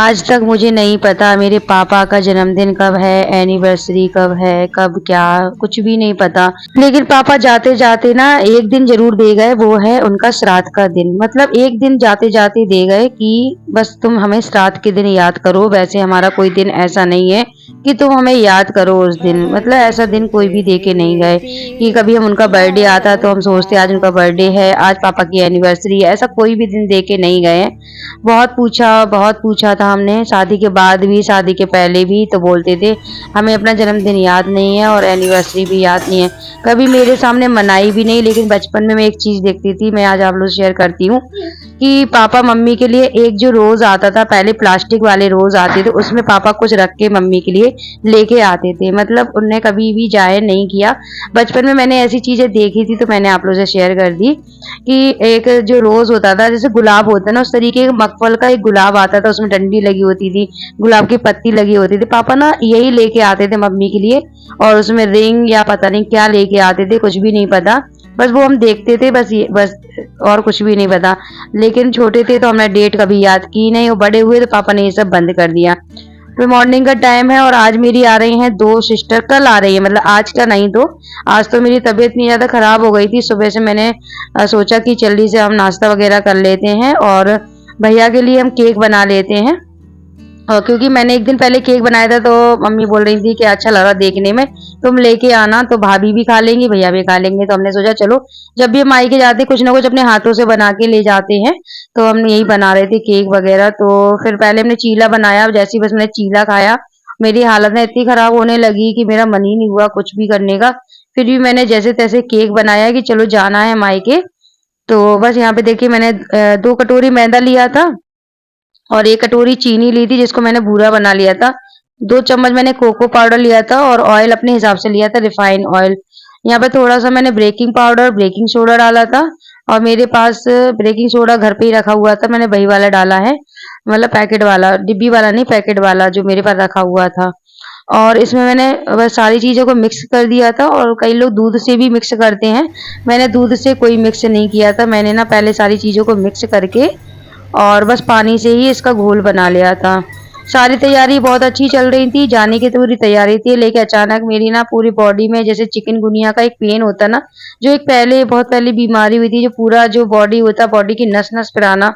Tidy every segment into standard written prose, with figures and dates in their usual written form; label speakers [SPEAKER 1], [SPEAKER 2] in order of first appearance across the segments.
[SPEAKER 1] आज तक मुझे नहीं पता मेरे पापा का जन्मदिन कब है, एनिवर्सरी कब है, कब क्या, कुछ भी नहीं पता। लेकिन पापा जाते-जाते ना एक दिन ज़रूर दे गए, वो है उनका श्राद्ध का दिन। मतलब एक दिन जाते-जाते दे गए कि बस तुम हमें श्राद्ध के दिन याद करो, वैसे हमारा कोई दिन ऐसा नहीं है कि तुम हमें याद करो उस दिन। मतलब ऐसा दिन कोई भी दे के नहीं गए कि कभी हम उनका बर्थडे आता तो हम सोचते आज उनका बर्थडे है, आज पापा की एनिवर्सरी है, ऐसा कोई भी दिन दे के नहीं गए हैं। बहुत पूछा था हमने, शादी के बाद भी, शादी के पहले भी, तो बोलते थे हमें अपना जन्मदिन याद नहीं है और एनिवर्सरी भी याद नहीं है। कभी मेरे सामने मनाई भी नहीं, लेकिन बचपन में मैं एक चीज़ देखती थी, मैं आज आप लोग से शेयर करती हूँ कि पापा मम्मी के लिए एक जो रोज़ आता था, पहले प्लास्टिक वाले रोज़ आते थे, उसमें पापा कुछ रख के मम्मी के लिए लेके आते थे। मतलब उन्होंने कभी भी ज़ाहिर नहीं किया। बचपन में मैंने ऐसी चीज़ें देखी थी तो मैंने आप लोगों से शेयर कर दी कि एक जो रोज़ होता था, जैसे गुलाब होता है ना, उस तरीके का मखमल का एक गुलाब आता था, उसमें डंडी लगी होती थी, गुलाब की पत्ती लगी होती थी। पापा ना यही लेके आते थे मम्मी के लिए, और उसमें रिंग या पता नहीं क्या लेके आते थे, कुछ भी नहीं पता। बस वो हम देखते थे, बस और कुछ भी नहीं पता। लेकिन छोटे थे तो हमने डेट कभी याद की नहीं, और बड़े हुए तो पापा ने ये सब बंद कर दिया। फिर मॉर्निंग का टाइम है और आज मेरी आ रही हैं 2 सिस्टर, कल आ रही है, मतलब आज का नहीं तो। आज तो मेरी तबीयत इतनी ज़्यादा ख़राब हो गई थी, सुबह से मैंने सोचा कि जल्दी से हम नाश्ता वग़ैरह कर लेते हैं और भैया के लिए हम केक बना लेते हैं। क्योंकि मैंने एक दिन पहले केक बनाया था तो मम्मी बोल रही थी कि अच्छा लग रहा देखने में, तुम लेके आना, तो भाभी भी खा लेंगी, भैया भी खा लेंगे। तो हमने सोचा चलो, जब भी हम मायके जाते कुछ ना कुछ अपने हाथों से बना के ले जाते हैं, तो हम यही बना रहे थे केक वगैरह। तो फिर पहले हमने चीला बनाया, जैसे ही बस मैंने चीला खाया, मेरी हालत ना इतनी खराब होने लगी कि मेरा मन ही नहीं हुआ कुछ भी करने का। फिर भी मैंने जैसे तैसे केक बनाया कि चलो जाना है मायके। तो बस यहाँ पे देखिए मैंने 2 कटोरी मैदा लिया था और 1 कटोरी चीनी ली थी, जिसको मैंने बूरा बना लिया था। 2 चम्मच मैंने कोको पाउडर लिया था और ऑयल अपने हिसाब से लिया था, रिफाइंड ऑयल। यहाँ पे थोड़ा-सा मैंने बेकिंग पाउडर, बेकिंग सोडा डाला था, और मेरे पास बेकिंग सोडा घर पे ही रखा हुआ था, मैंने वही वाला डाला है। मतलब पैकेट वाला, डिब्बी वाला नहीं, पैकेट वाला जो मेरे पास रखा हुआ था। और इसमें मैंने बस सारी चीज़ों को मिक्स कर दिया था, और कई लोग दूध से भी मिक्स करते हैं। मैंने दूध से कोई मिक्स नहीं किया था। मैंने ना पहले सारी चीज़ों को मिक्स करके और बस पानी से ही इसका घोल बना लिया था। सारी तैयारी बहुत अच्छी चल रही थी, जाने की तो पूरी तैयारी थी, लेकिन अचानक मेरी ना पूरी बॉडी में जैसे चिकनगुनिया का एक पेन होता ना, जो एक पहले बहुत पहले बीमारी हुई थी, जो पूरा जो बॉडी होता है, बॉडी की नस-नस पिराना,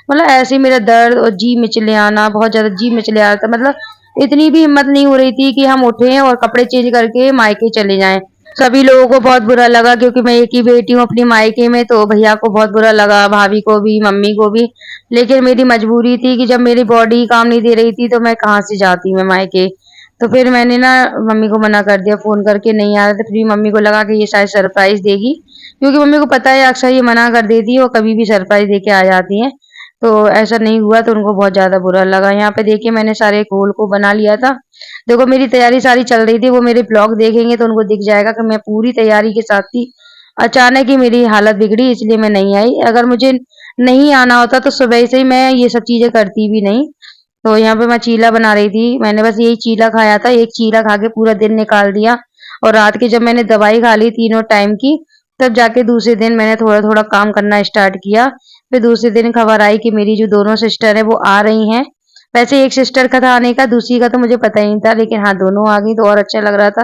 [SPEAKER 1] मतलब ऐसे ही मेरा दर्द और जी मिचले आना, बहुत ज़्यादा जी मिचले आ रहा था। मतलब इतनी भी हिम्मत नहीं हो रही थी कि हम उठें और कपड़े चेंज करके मायके चले जाएँ। सभी लोगों को बहुत बुरा लगा क्योंकि मैं एक ही बेटी हूँ अपनी मायके में, तो भैया को बहुत बुरा लगा, भाभी को भी, मम्मी को भी। लेकिन मेरी मजबूरी थी कि जब मेरी बॉडी काम नहीं दे रही थी तो मैं कहाँ से जाती मैं मायके। तो फिर मैंने ना मम्मी को मना कर दिया फ़ोन करके, नहीं आ रहा था। फिर भी मम्मी को लगा कि ये शायद सरप्राइज़ देगी, क्योंकि मम्मी को पता है अक्सर ये मना कर देती है और कभी भी सरप्राइज़ दे के आ जाती हैं। तो ऐसा नहीं हुआ तो उनको बहुत ज़्यादा बुरा लगा। यहाँ पे देखिए मैंने सारे घोल को बना लिया था। देखो मेरी तैयारी सारी चल रही थी, वो मेरे ब्लॉग देखेंगे तो उनको दिख जाएगा कि मैं पूरी तैयारी के साथ थी। अचानक ही मेरी हालत बिगड़ी, इसलिए मैं नहीं आई। अगर मुझे नहीं आना होता तो सुबह से ही मैं ये सब चीज़ें करती भी नहीं। तो यहाँ पे मैं चीला बना रही थी, मैंने बस यही चीला खाया था, एक चीला खा के पूरा दिन निकाल दिया। और रात के जब मैंने दवाई खा ली तीनों टाइम की, तब जाके दूसरे दिन मैंने थोड़ा-थोड़ा काम करना स्टार्ट किया। फिर दूसरे दिन खबर आई कि मेरी जो दोनों सिस्टर हैं वो आ रही हैं। वैसे एक सिस्टर का था आने का, दूसरी का तो मुझे पता ही नहीं था, लेकिन हाँ दोनों आ गई तो और अच्छा लग रहा था।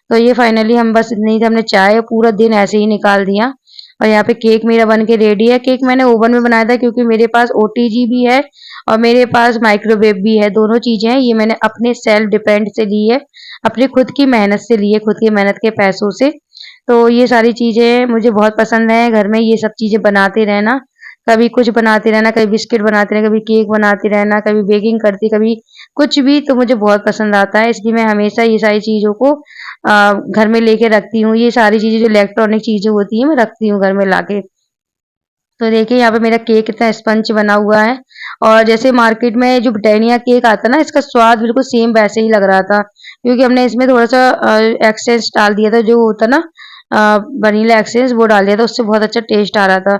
[SPEAKER 1] तो ये फाइनली हम बस इतनी हमने चाय पूरा दिन ऐसे ही निकाल दिया। और यहाँ पे केक मेरा बन के रेडी है। केक मैंने ओवन में बनाया था क्योंकि मेरे पास ओटीजी भी है और मेरे पास माइक्रोवेव भी है, दोनों चीज़ें हैं। ये मैंने अपने सेल्फ डिपेंड से ली है, अपनी खुद की मेहनत से ली है, खुद की मेहनत के पैसों से। तो ये सारी चीज़ें मुझे बहुत पसंद है, घर में ये सब चीज़ें बनाते रहना। कभी कुछ बनाते रहना, कभी बिस्किट बनाते रहना, कभी केक बनाते रहना, कभी बेकिंग करती, कभी कुछ भी, तो मुझे बहुत पसंद आता है। इसलिए मैं हमेशा ये सारी चीज़ों को घर में लेके रखती हूँ। ये सारी चीज़ें जो इलेक्ट्रॉनिक चीज़ें होती हैं, मैं रखती हूँ घर में लाके। तो देखिए यहाँ पे मेरा केक कितना स्पंज बना हुआ है, और जैसे मार्केट में जो ब्रिटानिया केक आता है ना, इसका स्वाद बिल्कुल सेम वैसे ही लग रहा था, क्योंकि हमने इसमें थोड़ा-सा एसेंस डाल दिया था, जो होता है ना वनीला एसेंस, वो डाल दिया था, उससे बहुत अच्छा टेस्ट आ रहा था।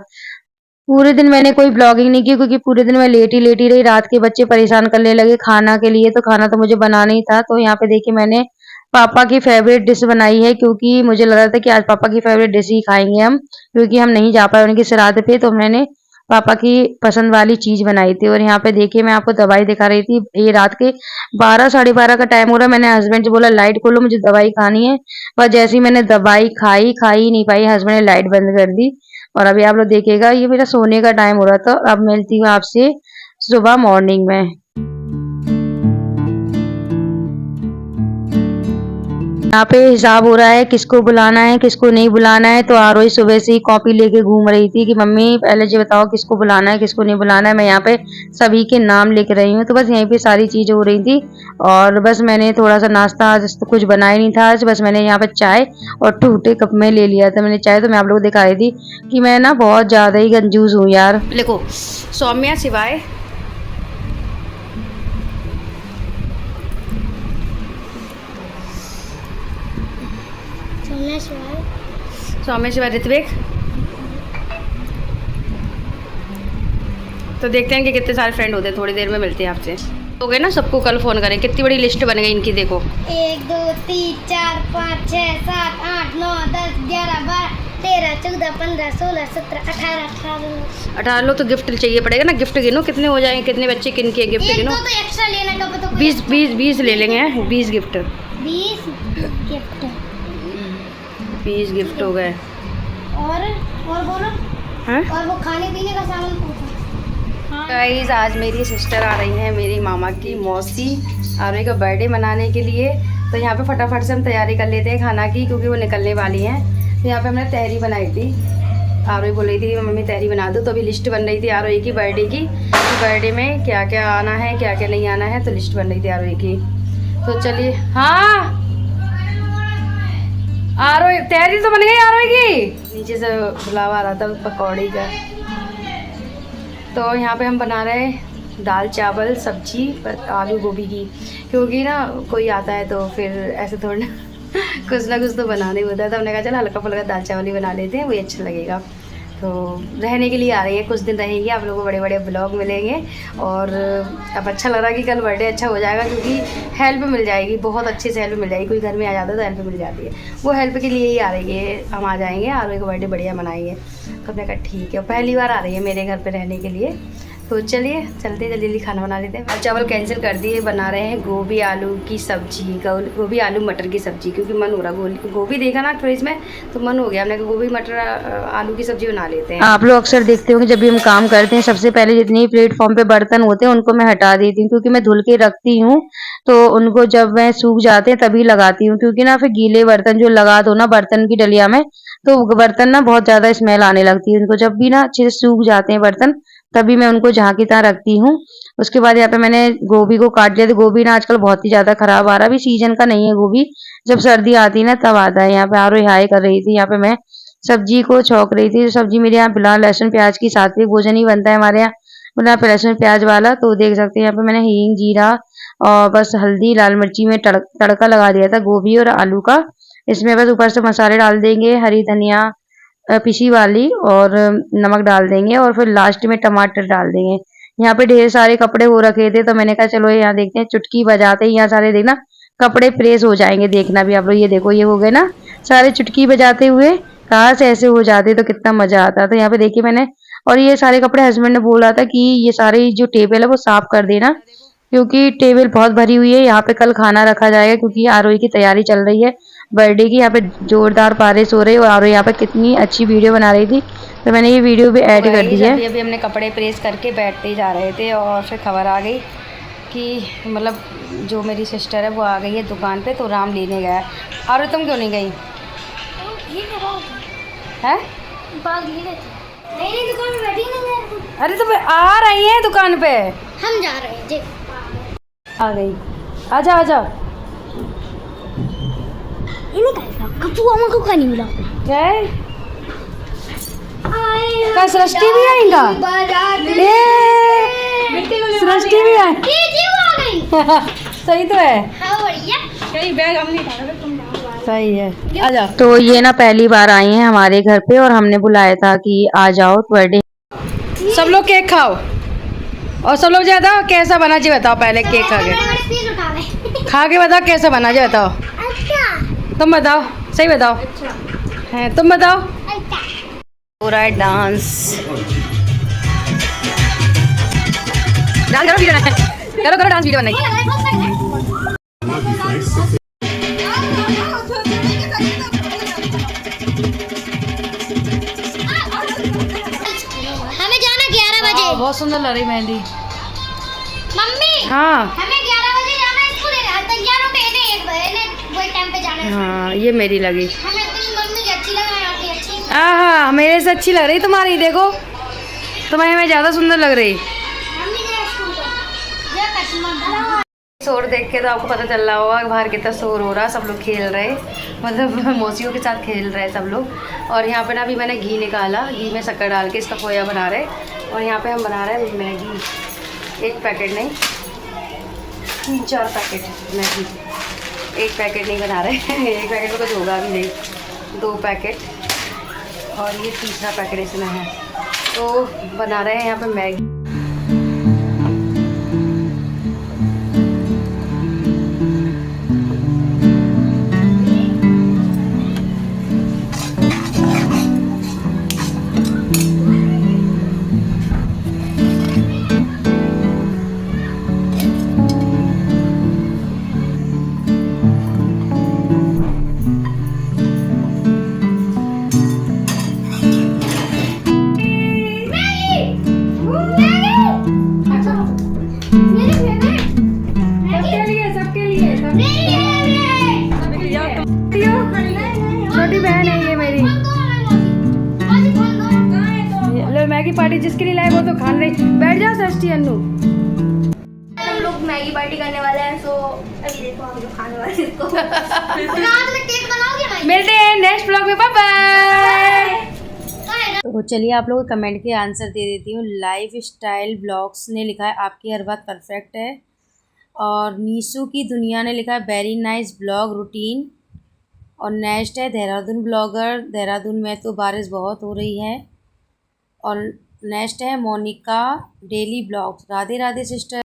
[SPEAKER 1] पूरे दिन मैंने कोई व्लॉगिंग नहीं की क्योंकि पूरे दिन मैं लेटी-लेटी रही, रात के बच्चे परेशान करने लगे खाना के लिए, तो खाना तो मुझे बनाना ही था। तो यहाँ पे देखिए मैंने पापा की फ़ेवरेट डिश बनाई है, क्योंकि मुझे लग रहा था कि आज पापा की फ़ेवरेट डिश ही खाएँगे हम, क्योंकि हम नहीं जा पाए उनके श्राद्ध पे, तो मैंने पापा की पसंद वाली चीज़ बनाई थी। और यहाँ पे देखिए मैं आपको दवाई दिखा रही थी। ये रात के 12 साढ़े 12 का टाइम हो रहा है। मैंने हस्बैंड से बोला लाइट खोलो, मुझे दवाई खानी है। पर जैसे ही मैंने दवाई खाई, खा ही नहीं पाई, हस्बैंड ने लाइट बंद कर दी। और अभी आप लोग देखिएगा ये मेरा सोने का टाइम हो रहा था। अब मिलती हूँ आपसे सुबह मॉर्निंग में। यहाँ पे हिसाब हो रहा है किसको बुलाना है किसको नहीं बुलाना है। तो आरोही सुबह से ही कॉपी लेके घूम रही थी कि मम्मी पहले ये बताओ किसको बुलाना है किसको नहीं बुलाना है। मैं यहाँ पे सभी के नाम लिख रही हूँ। तो बस यहीं पे सारी चीज़ें हो रही थी। और बस मैंने थोड़ा सा नाश्ता आज तो कुछ बनाया ही नहीं था। आज बस मैंने यहाँ पे चाय और टूटे कप में ले लिया था मैंने चाय। तो मैं आप लोगों को दिखा रही थी कि मैं ना बहुत ज़्यादा ही कंजूस हूँ यार।
[SPEAKER 2] देखो सौम्या शिवाय सौम्या शिवाय ऋत्विक। तो देखते हैं कि कितने सारे फ्रेंड होते हैं। थोड़ी देर में मिलते हैं आपसे। हो गए ना, सबको कल फ़ोन करें। कितनी बड़ी लिस्ट बन गई इनकी देखो।
[SPEAKER 3] 1 2 3 4 5 6 7 8 9 10 11 12 13 14 15 16 17 18
[SPEAKER 2] 18 लोग तो गिफ्ट चाहिए पड़ेगा ना। गिफ्ट गिनो कितने हो जाएंगे, कितने बच्चे किन के गिफ्ट
[SPEAKER 3] एक
[SPEAKER 2] गिनो।
[SPEAKER 3] दो तो एक्स्ट्रा लेना का तो
[SPEAKER 2] 20 ले लेंगे। 20 गिफ्ट
[SPEAKER 3] 20 गिफ्ट
[SPEAKER 2] 20 गिफ्ट हो गए।
[SPEAKER 3] और बोलो
[SPEAKER 2] हैं?
[SPEAKER 3] और वो खाने पीने का सामान पूछो।
[SPEAKER 2] गाइस आज मेरी सिस्टर आ रही हैं, मेरी मामा की मौसी आरोही का बर्थडे मनाने के लिए। तो यहाँ पे फटाफट से हम तैयारी कर लेते हैं खाना की, क्योंकि वो निकलने वाली हैं। तो यहाँ पे हमने तहरी बनाई थी। आरोही बोल रही थी कि मम्मी तहरी बना दो। तो अभी लिस्ट बन रही थी आरोही की बर्थडे की, बर्थडे में क्या क्या आना है क्या क्या नहीं आना है। तो लिस्ट बन रही थी आरोही की। तो चलिए। हाँ आरोही तहरी तो बन गई आरोही की। नीचे से बुलावा आ रहा था पकौड़ी का। तो यहाँ पे हम बना रहे हैं दाल चावल सब्जी आलू गोभी की, क्योंकि ना कोई आता है तो फिर ऐसे थोड़ा ना कुछ ना कुछ तो बनाने होता है। तो हमने कहा चलो हल्का फुल्का दाल चावल ही बना लेते हैं, वही अच्छा लगेगा। तो रहने के लिए आ रही है, कुछ दिन रहेंगे। आप लोगों को बड़े बड़े ब्लॉग मिलेंगे। और अब अच्छा लग रहा है कि कल बर्थडे अच्छा हो जाएगा, क्योंकि हेल्प मिल जाएगी, बहुत अच्छे से हेल्प मिल जाएगी। कोई घर में आ जाता है तो हेल्प मिल जाती है। वो हेल्प के लिए ही आ रही है। हम आ जाएंगे और एक बर्थडे बढ़िया मनाएंगे। तो हमने कहा ठीक है, पहली बार आ रही है मेरे घर पर रहने के लिए। तो चलिए चलते जल्दी जल्दी खाना बना लेते हैं। अब चावल कैंसिल कर दिए, बना रहे हैं गोभी आलू की सब्जी, गोभी आलू मटर की सब्जी, क्योंकि मन हो रहा। गोभी देखा ना फ्रिज में तो मन हो गया। हमने कहा गोभी मटर आलू की सब्जी बना लेते हैं।
[SPEAKER 1] आप लोग अक्सर देखते होंगे जब भी हम काम करते हैं सबसे पहले जितने प्लेटफॉर्म पे बर्तन होते हैं उनको मैं हटा देती हूँ, क्योंकि मैं धुल के रखती हूँ। तो उनको जब मैं सूख जाते हैं तभी लगाती हूँ, क्योंकि ना फिर गीले बर्तन जो लगा दो ना बर्तन की डलिया में तो बर्तन ना बहुत ज्यादा स्मेल आने लगती है। उनको जब भी ना अच्छे से सूख जाते हैं बर्तन तभी मैं उनको जहाँ की तहाँ रखती हूँ। उसके बाद यहाँ पे मैंने गोभी को काट लिया। तो गोभी ना आजकल बहुत ही ज्यादा खराब आ रहा है। अभी सीजन का नहीं है गोभी, जब सर्दी आती है ना तब आता है। यहाँ पे आरोही हाय कर रही थी। यहाँ पे मैं सब्जी को छौंक रही थी। सब्जी मेरे यहाँ बिना लहसुन प्याज की सात्विक भोजन ही बनता है हमारे यहाँ, बिना लहसुन प्याज वाला। तो देख सकते हैं यहाँ पे मैंने हींग जीरा और बस हल्दी लाल मिर्ची में तड़का लगा दिया था गोभी और आलू का। इसमें बस ऊपर से मसाले डाल देंगे, हरी धनिया पिसी वाली, और नमक डाल देंगे और फिर लास्ट में टमाटर डाल देंगे। यहाँ पे ढेर सारे कपड़े हो रखे थे तो मैंने कहा चलो यहाँ देखते हैं, चुटकी बजाते ही यहाँ सारे देखना कपड़े प्रेस हो जाएंगे। देखना भी आप लोग, ये देखो ये हो गए ना सारे चुटकी बजाते हुए। कहाँ से ऐसे हो जाते तो कितना मजा आता। तो यहाँ पे देखिए मैंने, और ये सारे कपड़े हस्बैंड ने बोला था कि ये सारी जो टेबल है वो साफ कर देना, क्योंकि टेबल बहुत भरी हुई है। यहाँ पे कल खाना रखा जाएगा, क्योंकि आरोही की तैयारी चल रही है बर्थडे की। यहाँ पे जोरदार बारिश हो रही है और आरोही यहाँ पे कितनी अच्छी वीडियो बना रही थी, तो मैंने ये वीडियो भी ऐड कर दी है।
[SPEAKER 2] अभी हमने कपड़े प्रेस करके बैठते ही जा रहे थे और फिर खबर आ गई कि मतलब जो मेरी सिस्टर है वो आ गई है दुकान पे, तो राम लेने गया। और तुम क्यों नहीं गई है?
[SPEAKER 3] नहीं दुकान में बैठी नहीं है।
[SPEAKER 2] अरे तुम आ रही है दुकान पे,
[SPEAKER 3] हम जा रहे हैं जी।
[SPEAKER 2] आ गई। आजा आजा।
[SPEAKER 3] इन्हें क्या कपूआ मां को नहीं मिला
[SPEAKER 2] क्या है? क्या सृष्टि भी आएगा? सृष्टि भी आए। सही तो है।
[SPEAKER 3] हाँ बढ़िया।
[SPEAKER 2] बैग हम नहीं उठा रहे, तुम सही है। आजा।
[SPEAKER 1] तो ये ना पहली बार आई हैं हमारे घर पे और हमने बुलाया था कि आ जाओ बर्थडे।
[SPEAKER 2] सब लोग केक खाओ और सब लोग ज्यादा कैसा बना जी बताओ। पहले केक खा के बताओ कैसा बना जी बताओ। तुम बताओ, सही बताओ। है तुम बताओ। पूरा डांस डांस करो, वीडियो बनाए, करो करो डांस वीडियो बनाई।
[SPEAKER 3] हमें जाना 11 बजे।
[SPEAKER 2] बहुत सुंदर लग रही मेहंदी।
[SPEAKER 3] मम्मी
[SPEAKER 2] हाँ
[SPEAKER 3] हमें 11 बजे जाना है स्कूल। तैयार हो गए थे 1 बजे ने वही टाइम पे जाना है।
[SPEAKER 2] हाँ ये मेरी लगी।
[SPEAKER 3] हमें अपनी मम्मी की अच्छी लगा आपकी अच्छी।
[SPEAKER 2] हाँ मेरे से अच्छी लग रही तुम्हारी, देखो तुम्हारी में ज़्यादा सुंदर लग रही।
[SPEAKER 3] मम्मी गए स्कूल पर ये कस्टमर
[SPEAKER 2] शोर देख के तो आपको पता चल रहा होगा बाहर कितना शोर हो रहा, सब लोग खेल रहे, मतलब मौसियों के साथ खेल रहे सब लोग। और यहाँ पे ना अभी मैंने घी निकाला, घी में शक्कर डाल के इसका खोया बना रहे। और यहाँ पे हम बना रहे हैं मैगी, 1 पैकेट नहीं 3-4 पैकेट मैगी। 1 पैकेट नहीं बना रहे 1 पैकेट में कुछ होगा भी नहीं, 2 पैकेट और ये तीसरा पैकेट इसमें है। तो बना रहे हैं यहाँ पे मैगी। छोटी बहन है ये मेरी। लो मैगी पार्टी जिसके लिए लाए वो तो खान रही। बैठ जाओ षष्ठी अन्नू।
[SPEAKER 3] हम लोग मैगी पार्टी करने वाले हैं। सो अभी देखो हम जो खाने वाले हैं इसको। रात में केक बनाओगे भाई?
[SPEAKER 2] मिलते हैं नेक्स्ट ब्लॉग में, बाय बाय। तो चलिए आप लोगों को कमेंट के आंसर दे देती हूँ। लाइफ स्टाइल ब्लॉग्स ने लिखा है आपकी हर बात परफेक्ट है। और नीसू की दुनिया ने लिखा है वेरी नाइस ब्लॉग रूटीन। और नेक्स्ट है देहरादून ब्लॉगर, देहरादून में तो बारिश बहुत हो रही है। और नेक्स्ट है Monica daily blogs. Radhe Radhe sister.